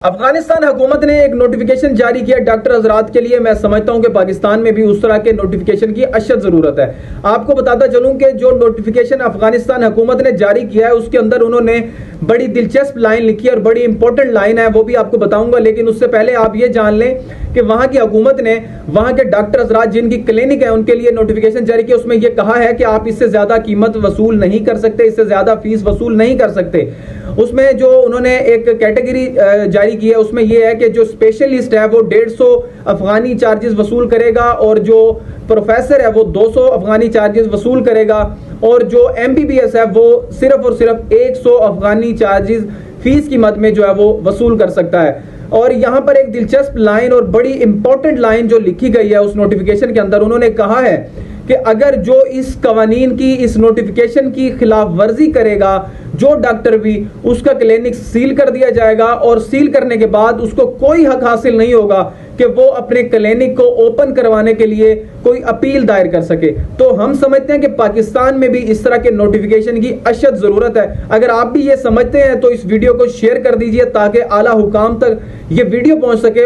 अफगानिस्तान हुकूमत ने एक नोटिफिकेशन जारी किया डॉक्टर हजरात के लिए। मैं समझता हूं कि पाकिस्तान में भी उस तरह के नोटिफिकेशन की अशद जरूरत है। आपको बताता चलूं कि जो नोटिफिकेशन अफगानिस्तान हुकूमत ने जारी किया है उसके अंदर उन्होंने बड़ी दिलचस्प लाइन लिखी है और बड़ी इंपॉर्टेंट लाइन है, वो भी आपको बताऊंगा। लेकिन उससे पहले आप ये जान लें कि वहां की हुकूमत ने वहां के डॉक्टर हजरात जिनकी क्लिनिक है उनके लिए नोटिफिकेशन जारी किया। उसमें यह कहा है कि आप इससे ज्यादा कीमत वसूल नहीं कर सकते, इससे ज्यादा फीस वसूल नहीं कर सकते। उसमें जो उन्होंने एक कैटेगरी जारी की है उसमें यह है कि जो स्पेशलिस्ट है वो 150 अफगानी चार्जेस वसूल करेगा और जो प्रोफेसर है वो 200 अफगानी चार्जेस वसूल करेगा और जो MBBS है वो सिर्फ और सिर्फ 100 अफगानी चार्जेस फीस की मद में जो है वो वसूल कर सकता है। और यहां पर एक दिलचस्प लाइन और बड़ी इंपॉर्टेंट लाइन जो लिखी गई है उस नोटिफिकेशन के अंदर, उन्होंने कहा है कि अगर जो इस कवानीन की, इस नोटिफिकेशन की खिलाफ वर्जी करेगा जो डॉक्टर भी, उसका क्लिनिक सील कर दिया जाएगा और सील करने के बाद उसको कोई हक हासिल नहीं होगा कि वो अपने क्लिनिक को ओपन करवाने के लिए कोई अपील दायर कर सके। तो हम समझते हैं कि पाकिस्तान में भी इस तरह के नोटिफिकेशन की अशद जरूरत है। अगर आप भी ये समझते हैं तो इस वीडियो को शेयर कर दीजिए ताकि आला हुकाम तक ये वीडियो पहुंच सके।